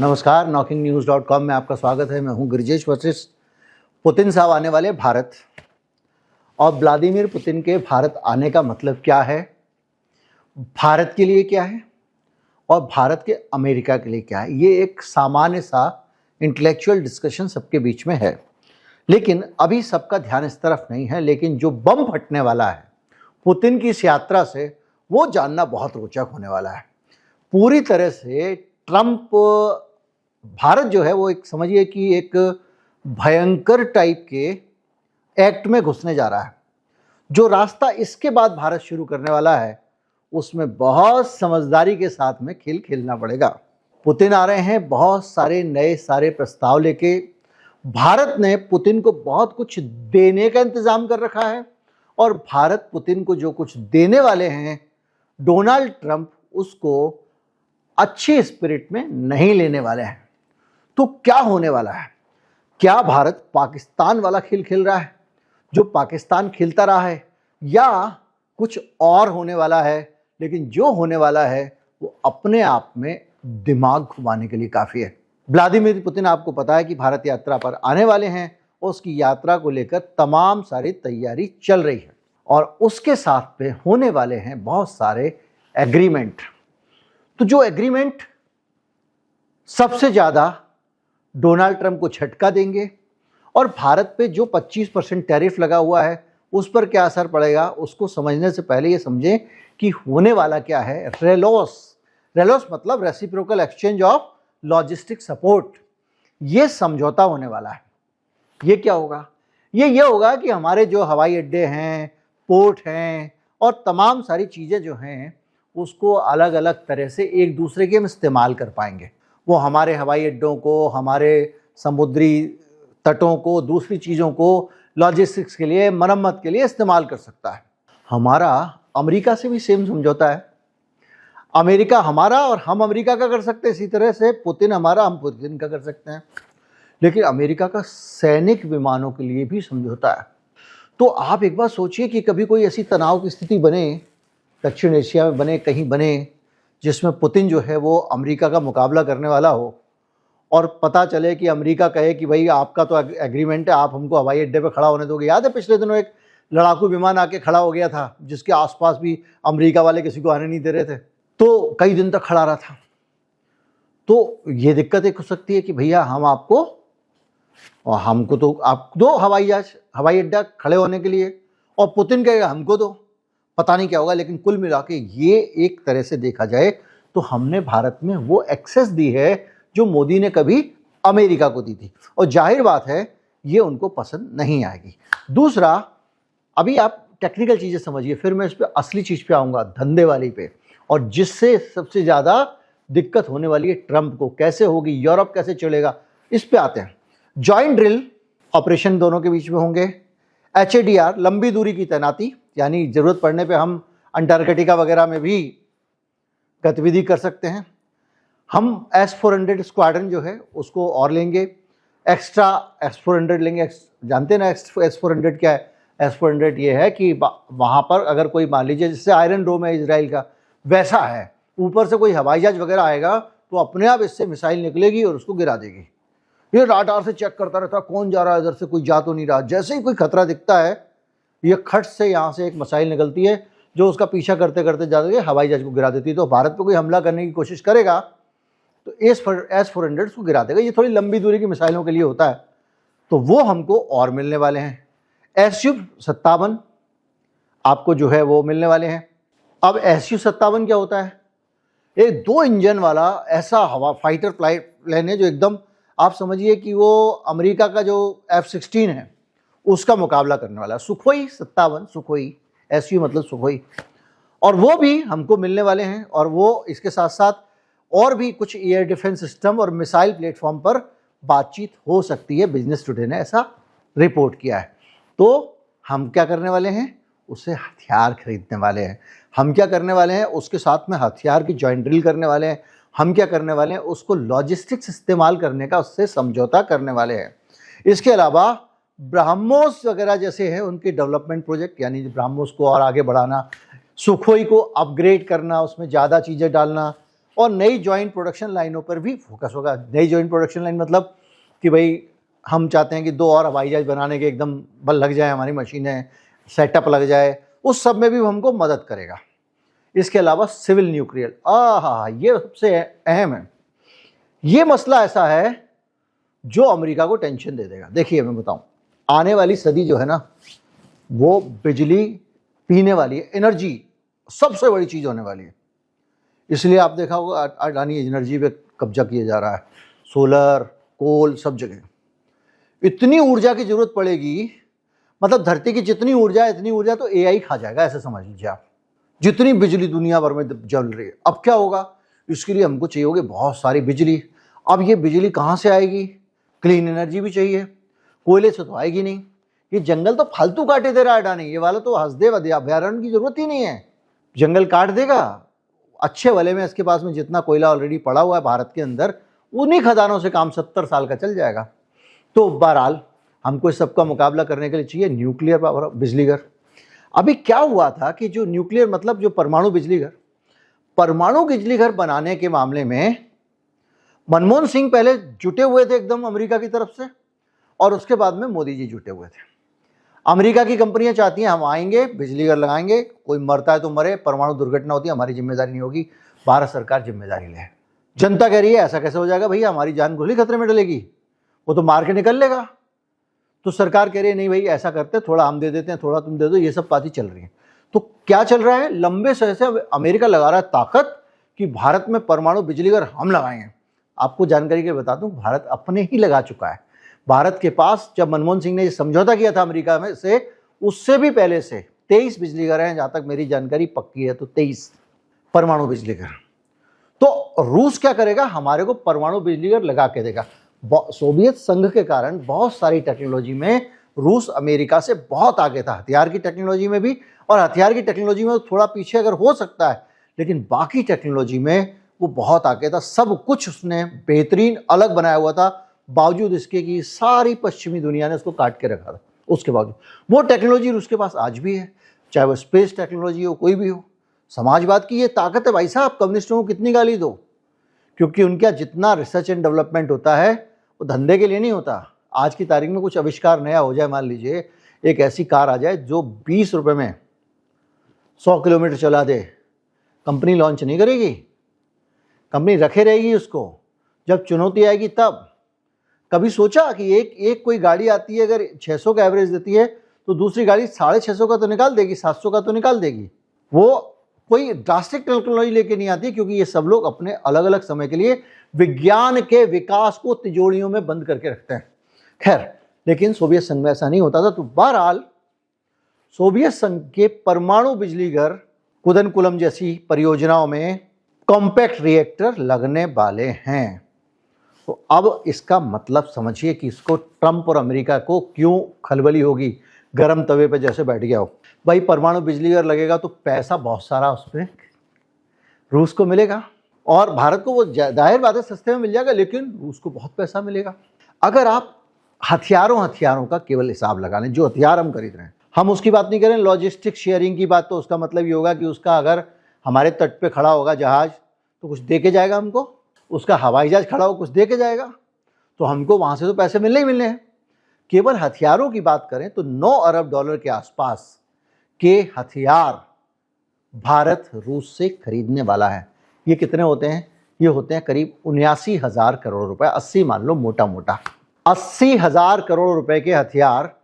नमस्कार, knocking-news.com में आपका स्वागत है। मैं हूं गिरिजेश वशिष्ठ। पुतिन साहब आने वाले भारत और व्लादिमीर पुतिन के भारत आने का मतलब क्या है, भारत के लिए क्या है और भारत के अमेरिका के लिए क्या है, ये एक सामान्य सा इंटेलेक्चुअल डिस्कशन सबके बीच में है। लेकिन अभी सबका ध्यान इस तरफ नहीं है। लेकिन जो बम फटने वाला है पुतिन की इस यात्रा से, वो जानना बहुत रोचक होने वाला है। पूरी तरह से ट्रंप भारत जो है वो एक समझिए कि एक भयंकर टाइप के एक्ट में घुसने जा रहा है। जो रास्ता इसके बाद भारत शुरू करने वाला है उसमें बहुत समझदारी के साथ में खेल खेलना पड़ेगा। पुतिन आ रहे हैं बहुत सारे नए प्रस्ताव लेके। भारत ने पुतिन को बहुत कुछ देने का इंतजाम कर रखा है और भारत पुतिन को जो कुछ देने वाले हैं, डोनाल्ड ट्रंप उसको अच्छी स्पिरिट में नहीं लेने वाले हैं। तो क्या होने वाला है? क्या भारत पाकिस्तान वाला खेल खेल रहा है जो पाकिस्तान खेलता रहा है, या कुछ और होने वाला है? लेकिन जो होने वाला है वो अपने आप में दिमाग घुमाने के लिए काफ़ी है। व्लादिमीर पुतिन आपको पता है कि भारत यात्रा पर आने वाले हैं और उसकी यात्रा को लेकर तमाम सारी तैयारी चल रही है और उसके साथ पे होने वाले हैं बहुत सारे एग्रीमेंट। तो जो एग्रीमेंट सबसे ज़्यादा डोनाल्ड ट्रंप को झटका देंगे और भारत पे जो 25% टैरिफ लगा हुआ है उस पर क्या असर पड़ेगा, उसको समझने से पहले ये समझें कि होने वाला क्या है। रेलोस मतलब reciprocal exchange of logistic support, ये समझौता होने वाला है। ये क्या होगा? ये होगा कि हमारे जो हवाई अड्डे हैं, पोर्ट हैं और तमाम सारी चीज़ें जो हैं उसको अलग अलग तरह से एक दूसरे के हम इस्तेमाल कर पाएंगे। वो हमारे हवाई अड्डों को, हमारे समुद्री तटों को, दूसरी चीज़ों को लॉजिस्टिक्स के लिए, मरम्मत के लिए इस्तेमाल कर सकता है। हमारा अमेरिका से भी सेम समझौता है। अमेरिका हमारा और हम अमेरिका का कर सकते हैं, इसी तरह से पुतिन हमारा, हम पुतिन का कर सकते हैं। लेकिन अमेरिका का सैनिक विमानों के लिए भी समझौता है। तो आप एक बार सोचिए कि कभी कोई ऐसी तनाव की स्थिति बने, दक्षिण एशिया में बने, कहीं बने, जिसमें पुतिन जो है वो अमेरिका का मुकाबला करने वाला हो और पता चले कि अमेरिका कहे कि भाई आपका तो एग्रीमेंट है, आप हमको हवाई अड्डे पे खड़ा होने दोगे। याद है पिछले दिनों एक लड़ाकू विमान आके खड़ा हो गया था जिसके आसपास भी अमेरिका वाले किसी को आने नहीं दे रहे थे, तो कई दिन तक खड़ा रहा था। तो ये दिक्कत एक हो सकती है कि भैया हम आपको और हमको तो आप दो हवाई अड्डा खड़े होने के लिए, और पुतिन कहेगा हमको दो। पता नहीं क्या होगा, लेकिन कुल मिला के ये एक तरह से देखा जाए तो हमने भारत में वो एक्सेस दी है जो मोदी ने कभी अमेरिका को दी थी, और जाहिर बात है ये उनको पसंद नहीं आएगी। दूसरा, अभी आप टेक्निकल चीज़ें समझिए, फिर मैं इस पर असली चीज़ पे आऊँगा, धंधे वाली पे, और जिससे सबसे ज़्यादा दिक्कत होने वाली है ट्रंप को। कैसे होगी, यूरोप कैसे चलेगा, इस पे आते हैं। जॉइंट ड्रिल ऑपरेशन दोनों के बीच में होंगे। HADR लंबी दूरी की तैनाती, यानी ज़रूरत पड़ने पे हम अंटार्कटिका वगैरह में भी गतिविधि कर सकते हैं। हम S-400 स्क्वाड्रन जो है उसको और लेंगे, एक्स्ट्रा S-400 लेंगे। जानते हैं ना S-400 क्या है? S-400 ये है कि वहाँ पर अगर कोई मान लीजिए जिससे आयरन डोम है इजराइल का, वैसा है, ऊपर से कोई हवाई जहाज वगैरह आएगा तो अपने आप इससे मिसाइल निकलेगी और उसको गिरा देगी। ये राडार से चेक करता रहता कौन जा रहा है, इधर से कोई जा तो नहीं रहा। जैसे ही कोई खतरा दिखता है ये खट से यहाँ से एक मिसाइल निकलती है जो उसका पीछा करते करते जाकर हवाई जहाज को गिरा देती है। तो भारत पर कोई हमला करने की कोशिश करेगा तो S-400 को गिरा देगा। ये थोड़ी लंबी दूरी की मिसाइलों के लिए होता है, तो वो हमको और मिलने वाले हैं। Su-57 आपको जो है वो मिलने वाले हैं। अब Su-57 क्या होता है? एक 2 इंजन वाला ऐसा हवा फाइटर प्लेन है जो एकदम आप समझिए कि वो अमेरिका का जो F-16 है उसका मुकाबला करने वाला है। Su-57, सुखोई, Su मतलब सुखोई, और वो भी हमको मिलने वाले हैं। और वो इसके साथ साथ और भी कुछ एयर डिफेंस सिस्टम और मिसाइल प्लेटफॉर्म पर बातचीत हो सकती है। बिजनेस टुडे ने ऐसा रिपोर्ट किया है। तो हम क्या करने वाले हैं? उससे हथियार खरीदने वाले हैं। हम क्या करने वाले हैं? उसके साथ में हथियार की जॉइंट ड्रिल करने वाले हैं। हम क्या करने वाले हैं? उसको लॉजिस्टिक्स इस्तेमाल करने का उससे समझौता करने वाले हैं। इसके अलावा ब्रह्मोस वगैरह जैसे हैं उनके डेवलपमेंट प्रोजेक्ट, यानी ब्रह्मोस को और आगे बढ़ाना, सुखोई को अपग्रेड करना, उसमें ज़्यादा चीज़ें डालना, और नई जॉइंट प्रोडक्शन लाइनों पर भी फोकस होगा। नई जॉइंट प्रोडक्शन लाइन मतलब कि भाई हम चाहते हैं कि 2 और हवाई जहाज बनाने के एकदम बल लग जाए, हमारी मशीनें सेटअप लग जाए, उस सब में भी हमको मदद करेगा। इसके अलावा सिविल न्यूक्लियर, ये सबसे अहम है। ये मसला ऐसा है जो अमेरिका को टेंशन दे देगा। देखिए मैं बताऊं, आने वाली सदी जो है ना, वो बिजली पीने वाली है, एनर्जी सबसे बड़ी चीज होने वाली है। इसलिए आप देखा होगा अडानी एनर्जी पे कब्जा किया जा रहा है, सोलर, कोल, सब जगह। इतनी ऊर्जा की जरूरत पड़ेगी, मतलब धरती की जितनी ऊर्जा है, इतनी ऊर्जा तो एआई खा जाएगा, ऐसे समझ लीजिए आप। जितनी बिजली दुनिया भर में जल रही है, अब क्या होगा, इसके लिए हमको चाहिए होगी बहुत सारी बिजली। अब ये बिजली कहाँ से आएगी? क्लीन एनर्जी भी चाहिए, कोयले से तो आएगी नहीं। ये जंगल तो फालतू काटे दे रहा है अडानी, ये वाला तो हंसदेव अभयारण्य की जरूरत ही नहीं है। जंगल काट देगा अच्छे वाले में, इसके पास में जितना कोयला ऑलरेडी पड़ा हुआ है भारत के अंदर, उन्हीं खदानों से काम 70 साल का चल जाएगा। तो बहरहाल हमको इस सबका मुकाबला करने के लिए चाहिए न्यूक्लियर पावर, बिजली घर। अभी क्या हुआ था कि जो न्यूक्लियर मतलब जो परमाणु बिजली घर बनाने के मामले में मनमोहन सिंह पहले जुटे हुए थे एकदम अमेरिका की तरफ से, और उसके बाद में मोदी जी जुटे हुए थे। अमेरिका की कंपनियां चाहती हैं हम आएंगे, बिजली घर लगाएंगे, कोई मरता है तो मरे, परमाणु दुर्घटना होती है हमारी जिम्मेदारी नहीं होगी, भारत सरकार जिम्मेदारी ले। जनता कह रही है ऐसा कैसे हो जाएगा भैया, हमारी जान गोली खतरे में डलेगी, वो तो मार के निकल लेगा। तो सरकार कह रही है नहीं भाई ऐसा करते, थोड़ा हम दे देते हैं, थोड़ा तुम दे दो, ये सब बातें चल रही है। तो क्या चल रहा है, लंबे समय से अमेरिका लगा रहा है ताकत कि भारत में परमाणु बिजली घर हम लगाएंगे। आपको जानकारी के बता दूं, भारत अपने ही लगा चुका है। भारत के पास जब मनमोहन सिंह ने समझौता किया था अमेरिका में से, उससे भी पहले से 23 बिजली घर हैं, जहां तक मेरी जानकारी पक्की है तो 23 परमाणु बिजली घर। तो रूस क्या करेगा, हमारे को परमाणु बिजली घर लगा के देगा। सोवियत संघ के कारण बहुत सारी टेक्नोलॉजी में रूस अमेरिका से बहुत आगे था, हथियार की टेक्नोलॉजी में भी, और हथियार की टेक्नोलॉजी में थोड़ा पीछे अगर हो सकता है, लेकिन बाकी टेक्नोलॉजी में वो बहुत आगे था। सब कुछ उसने बेहतरीन अलग बनाया हुआ था, बावजूद इसके कि सारी पश्चिमी दुनिया ने उसको काट के रखा था। उसके बावजूद वो टेक्नोलॉजी रूस के पास आज भी है, चाहे वो स्पेस टेक्नोलॉजी हो, कोई भी हो। समाजवाद की ये ताकत है भाई साहब, कम्युनिस्टों को कितनी गाली दो, क्योंकि उनका जितना रिसर्च एंड डेवलपमेंट होता है वो धंधे के लिए नहीं होता। आज की तारीख में कुछ आविष्कार नया हो जाए, मान लीजिए एक ऐसी कार आ जाए जो 20 रुपये में 100 किलोमीटर चला दे, कंपनी लॉन्च नहीं करेगी, कंपनी रखे रहेगी उसको, जब चुनौती आएगी तब। कभी सोचा कि एक कोई गाड़ी आती है, अगर 600 का एवरेज देती है तो दूसरी गाड़ी 650 का तो निकाल देगी, 700 का तो निकाल देगी। वो कोई ड्रास्टिक टेक्नोलॉजी लेके नहीं आती, क्योंकि ये सब लोग अपने अलग अलग समय के लिए विज्ञान के विकास को तिजोरियों में बंद करके रखते हैं। खैर, लेकिन सोवियत संघ में ऐसा नहीं होता था। तो बहरहाल सोवियत संघ के परमाणु बिजली घर कुदनकुलम जैसी परियोजनाओं में कॉम्पैक्ट रिएक्टर लगने वाले हैं। तो अब इसका मतलब समझिए कि इसको ट्रंप और अमेरिका को क्यों खलबली होगी, गर्म तवे पे जैसे बैठ गया हो। भाई परमाणु बिजली घर लगेगा तो पैसा बहुत सारा उस पर रूस को मिलेगा, और भारत को वो जाहिर बात है सस्ते में मिल जाएगा, लेकिन रूस को बहुत पैसा मिलेगा। अगर आप हथियारों का केवल हिसाब लगा लें, जो हथियार हम खरीद रहे हैं, हम उसकी बात नहीं करें, लॉजिस्टिक शेयरिंग की बात, तो उसका मतलब ये होगा कि उसका अगर हमारे तट पे खड़ा होगा जहाज तो कुछ दे के जाएगा हमको, उसका हवाई जहाज खड़ा हो कुछ दे के जाएगा, तो हमको वहाँ से तो पैसे मिलने ही मिलने हैं। केवल हथियारों की बात करें तो 9 अरब डॉलर के आसपास के हथियार भारत रूस से खरीदने वाला है। ये कितने होते हैं, ये होते हैं करीब 79,000 करोड़ रुपए, 80 मान लो मोटा मोटा 80,000 करोड़ रुपए के हथियार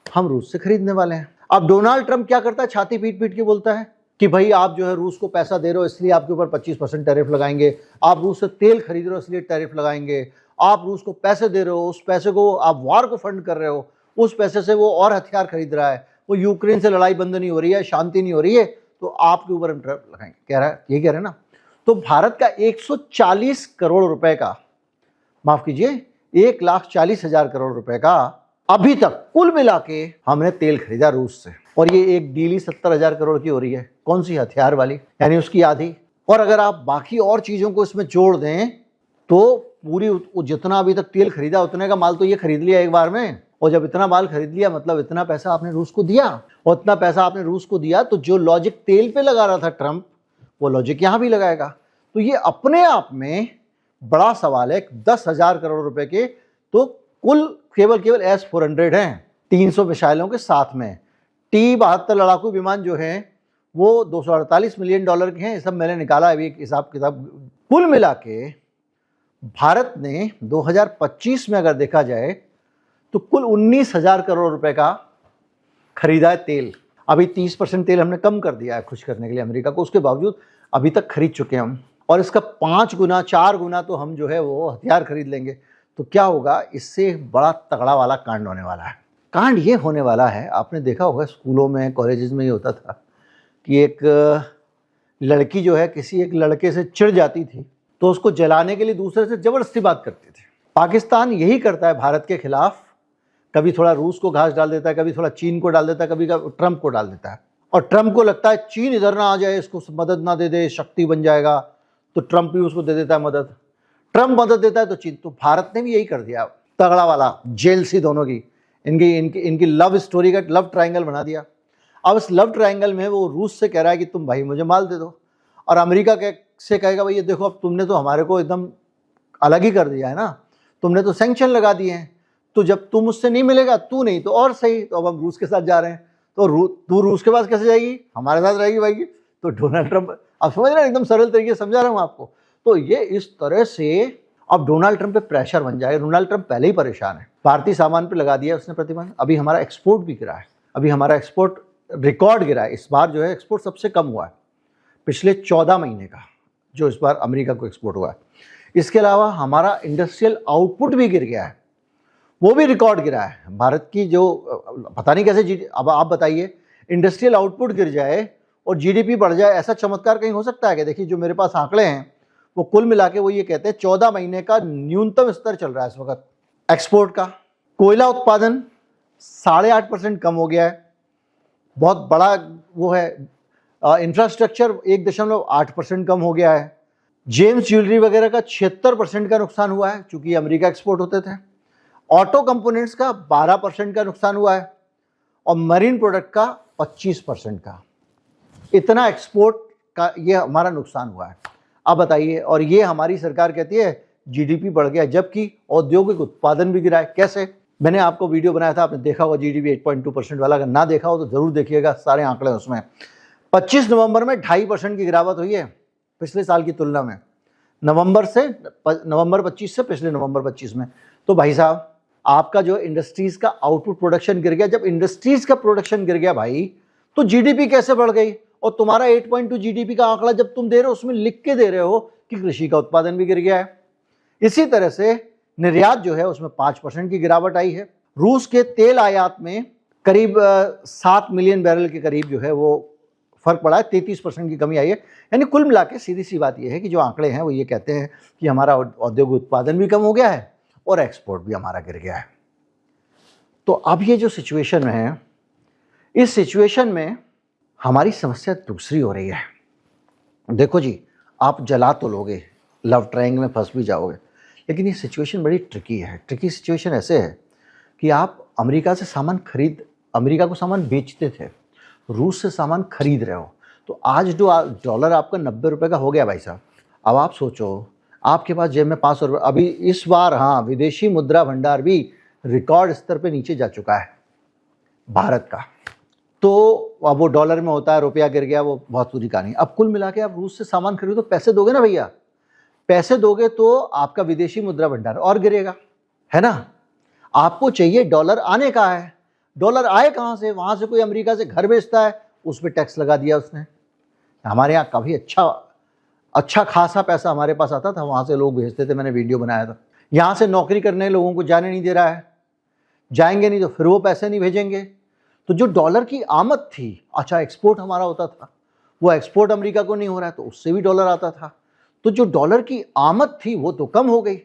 हम रूस से खरीदने वाले हैं। अब डोनाल्ड ट्रंप क्या करता है, छाती पीट पीट के बोलता है कि भाई आप जो है रूस को पैसा दे रहे हो इसलिए आपके ऊपर 25% टैरिफ लगाएंगे, आप रूस से तेल खरीद रहे हो इसलिए टैरिफ लगाएंगे, आप रूस को पैसे दे रहे हो, उस पैसे को आप वॉर को फंड कर रहे हो, उस पैसे से वो और हथियार खरीद रहा है, वो यूक्रेन से लड़ाई बंद नहीं हो रही है, शांति नहीं हो रही है, तो आपके ऊपर हम टैरिफ लगाएंगे, कह रहा है, ये कह रहे हैं ना। तो भारत का 140 करोड़ रुपए का, माफ कीजिए 1,40,000 करोड़ रुपए का अभी तक कुल मिला के हमने तेल खरीदा रूस से, और ये एक डील 70,000 करोड़ की हो रही है। कौन सी, हथियार वाली, यानी उसकी आधी। और अगर आप बाकी और चीजों को इसमें जोड़ दें तो पूरी जितना अभी तक तेल खरीदा उतने का माल तो ये खरीद लिया एक बार में, और जब इतना माल खरीद लिया मतलब इतना पैसा आपने रूस को दिया, और इतना पैसा आपने रूस को दिया तो जो लॉजिक तेल पे लगा रहा था ट्रंप, वो लॉजिक यहां भी लगाएगा। तो ये अपने आप में बड़ा सवाल है। 10,000 करोड़ रुपए के तो कुल केवल S-400 हैं 300 मिसाइलों के साथ में। T-72 लड़ाकू विमान जो हैं वो $248 मिलियन के हैं। ये सब मैंने निकाला अभी एक हिसाब किताब। कुल मिला के भारत ने 2025 में अगर देखा जाए तो कुल 19,000 करोड़ रुपए का खरीदा है तेल। अभी 30% तेल हमने कम कर दिया है खुश करने के लिए अमेरिका को, उसके बावजूद अभी तक खरीद चुके हैं हम। और इसका 5 गुना 4 गुना तो हम जो है वो हथियार खरीद लेंगे। तो क्या होगा, इससे बड़ा तगड़ा वाला कांड होने वाला है। कांड ये होने वाला है, आपने देखा होगा स्कूलों में कॉलेजेस में ये होता था कि एक लड़की जो है किसी एक लड़के से चिढ़ जाती थी तो उसको जलाने के लिए दूसरे से जबरदस्ती बात करती थी। पाकिस्तान यही करता है भारत के खिलाफ। कभी थोड़ा रूस को घास डाल देता है, कभी थोड़ा चीन को डाल देता है, कभी ट्रंप को डाल देता है। और ट्रंप को लगता है चीन इधर ना आ जाए, इसको मदद ना दे दे, शक्ति बन जाएगा, तो ट्रंप भी उसको दे देता है मदद। ट्रंप मदद देता है तो चीन। तो भारत ने भी यही कर दिया, तगड़ा वाला जेल सी दोनों की इनकी लव स्टोरी का लव ट्रायंगल बना दिया। अब इस लव ट्रायंगल में वो रूस से कह रहा है कि तुम भाई मुझे माल दे दो, और अमेरिका से कहेगा भाई ये देखो अब तुमने तो हमारे को एकदम अलग ही कर दिया है ना, तुमने तो सैंक्शन लगा दिए हैं, तो जब तुम मुझसे नहीं मिलेगा तू नहीं तो और सही, तो अब हम रूस के साथ जा रहे हैं। तो तू रूस के पास कैसे जाएगी, हमारे साथ रहेगी भाई। तो डोनाल्ड ट्रंप, आप समझ रहे हैं, एकदम सरल तरीके से समझा रहा हूँ आपको। तो ये इस तरह से अब डोनाल्ड ट्रंप पे प्रेशर बन जाएगा। डोनाल्ड ट्रंप पहले ही परेशान है, भारतीय सामान पे लगा दिया उसने प्रतिबंध। अभी हमारा एक्सपोर्ट भी गिरा है, अभी हमारा एक्सपोर्ट रिकॉर्ड गिरा है। इस बार जो है एक्सपोर्ट सबसे कम हुआ है पिछले 14 महीने का, जो इस बार अमेरिका को एक्सपोर्ट हुआ है। इसके अलावा हमारा इंडस्ट्रियल आउटपुट भी गिर गया है, वो भी रिकॉर्ड गिरा है। भारत की जो पता नहीं कैसे अब आप बताइए, इंडस्ट्रियल आउटपुट गिर जाए और जीडीपी बढ़ जाए, ऐसा चमत्कार कहीं हो सकता है क्या? देखिए जो मेरे पास आंकड़े हैं वो कुल मिला के वो ये कहते हैं 14 महीने का न्यूनतम स्तर चल रहा है इस वक्त एक्सपोर्ट का। कोयला उत्पादन 8.5% कम हो गया है, बहुत बड़ा वो है। इंफ्रास्ट्रक्चर 1.8% कम हो गया है। जेम्स ज्वेलरी वगैरह का 76% का नुकसान हुआ है, चूंकि अमेरिका एक्सपोर्ट होते थे। ऑटो कंपोनेंट्स का 12% का नुकसान हुआ है, और मरीन प्रोडक्ट का 25% का। इतना एक्सपोर्ट का ये हमारा नुकसान हुआ है। अब बताइए, और ये हमारी सरकार कहती है जीडीपी बढ़ गया, जबकि औद्योगिक उत्पादन भी गिरा है। कैसे? मैंने आपको वीडियो बनाया था, आपने देखा होगा जीडीपी 8.2% वाला। अगर ना देखा हो तो जरूर देखिएगा, सारे आंकड़े उसमें। 25 नवंबर में 2.5% की गिरावट हुई है पिछले साल की तुलना में, नवंबर 25 से पिछले नवंबर 25 में। तो भाई साहब, आपका जो इंडस्ट्रीज का आउटपुट प्रोडक्शन गिर गया। जब इंडस्ट्रीज का प्रोडक्शन गिर गया भाई, तो जीडीपी कैसे बढ़ गई? और तुम्हारा 8.2 जीडीपी का आंकड़ा जब तुम दे रहे हो, उसमें लिख के दे रहे हो कि कृषि का उत्पादन भी गिर गया है। इसी तरह से निर्यात जो है उसमें 5% की गिरावट आई है। रूस के तेल आयात में करीब 7 मिलियन बैरल के करीब जो है वो फर्क पड़ा है, 33% की कमी आई है। यानी कुल मिला के सीधी सी बात यह है कि जो आंकड़े हैं वो ये कहते हैं कि हमारा औद्योगिक उत्पादन भी कम हो गया है और एक्सपोर्ट भी हमारा गिर गया है। तो अब ये जो सिचुएशन है, इस सिचुएशन में हमारी समस्या दूसरी हो रही है। देखो जी, आप जला तो लोगे, लव ट्रायंगल में फंस भी जाओगे, लेकिन ये सिचुएशन बड़ी ट्रिकी है। ट्रिकी सिचुएशन ऐसे है कि आप अमेरिका को सामान बेचते थे, रूस से सामान खरीद रहे हो। तो आज जो डॉलर आपका 90 रुपये का हो गया भाई साहब। अब आप सोचो, आपके पास जेब में 500 रुपये। अभी इस बार हाँ, विदेशी मुद्रा भंडार भी रिकॉर्ड स्तर पे नीचे जा चुका है भारत का। तो अब वो डॉलर में होता है, रुपया गिर गया, वो बहुत पूरी कहानी। अब कुल मिला के आप रूस से सामान खरीदो, तो पैसे दोगे ना भैया, पैसे दोगे तो आपका विदेशी मुद्रा भंडार और गिरेगा, है ना। आपको चाहिए डॉलर आने का है, डॉलर आए कहाँ से? वहाँ से कोई अमेरिका से घर बेचता है, उस पर टैक्स लगा दिया उसने। हमारे यहाँ काफ़ी अच्छा खासा पैसा हमारे पास आता था, वहाँ से लोग भेजते थे, मैंने वीडियो बनाया था। यहाँ से नौकरी करने लोगों को जाने नहीं दे रहा है, जाएंगे नहीं तो फिर वो पैसे नहीं भेजेंगे। तो जो डॉलर की आमद थी, अच्छा एक्सपोर्ट हमारा होता था, वो एक्सपोर्ट अमेरिका को नहीं हो रहा है, तो उससे भी डॉलर आता था। तो जो डॉलर की आमद थी वो तो कम हो गई।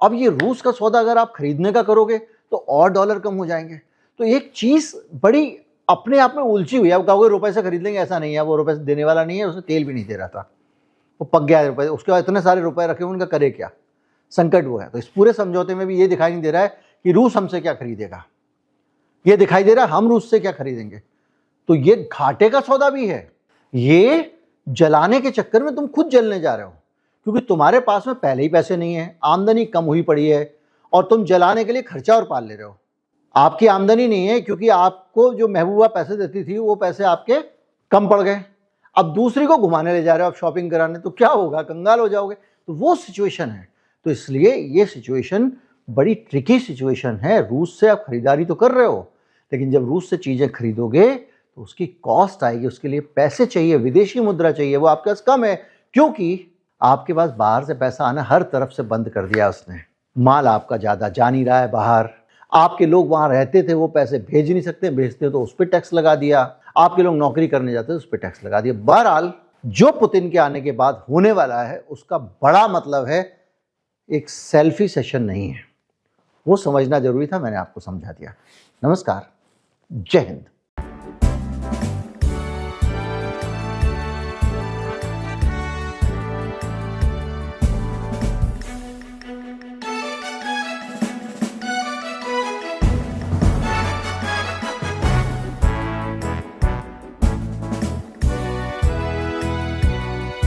अब ये रूस का सौदा अगर आप खरीदने का करोगे तो और डॉलर कम हो जाएंगे। तो एक चीज़ बड़ी अपने आप में उलझी हुई है। अब कहोगे रुपए से खरीद लेंगे, ऐसा नहीं है, वो रुपए से देने वाला नहीं है, उसने तेल भी नहीं दे रहा था, वो पक गया है रुपये, उसके बाद इतने सारे रुपए रखे, उनका करे क्या? संकट वो है। तो इस पूरे समझौते में भी ये दिखाई नहीं दे रहा है कि रूस हमसे क्या खरीदेगा, ये दिखाई दे रहा है हम रूस से क्या खरीदेंगे। तो ये घाटे का सौदा भी है, ये जलाने के चक्कर में तुम खुद जलने जा रहे हो। क्योंकि तुम्हारे पास में पहले ही पैसे नहीं है, आमदनी कम हुई पड़ी है और तुम जलाने के लिए खर्चा और पाल ले रहे हो। आपकी आमदनी नहीं है क्योंकि आपको जो महबूबा पैसे देती थी वो पैसे आपके कम पड़ गए, अब दूसरी को घुमाने ले जा रहे हो आप शॉपिंग कराने, तो क्या होगा, कंगाल हो जाओगे। तो वो सिचुएशन है। तो इसलिए ये सिचुएशन बड़ी ट्रिकी सिचुएशन है। रूस से आप खरीदारी तो कर रहे हो, लेकिन जब रूस से चीज़ें खरीदोगे तो उसकी कॉस्ट आएगी, उसके लिए पैसे चाहिए, विदेशी मुद्रा चाहिए, वो आपके पास कम है क्योंकि आपके पास बाहर से पैसा आना हर तरफ से बंद कर दिया उसने। माल आपका ज़्यादा जा नहीं रहा है बाहर, आपके लोग वहाँ रहते थे वो पैसे भेज नहीं सकते, भेजते तो उस पर टैक्स लगा दिया, आपके लोग नौकरी करने जाते थे उस पर टैक्स लगा दिया। बहरहाल जो पुतिन के आने के बाद होने वाला है उसका बड़ा मतलब है एक सेल्फी सेशन नहीं है। वो समझना जरूरी था, मैंने आपको समझा दिया। नमस्कार, जय हिंद।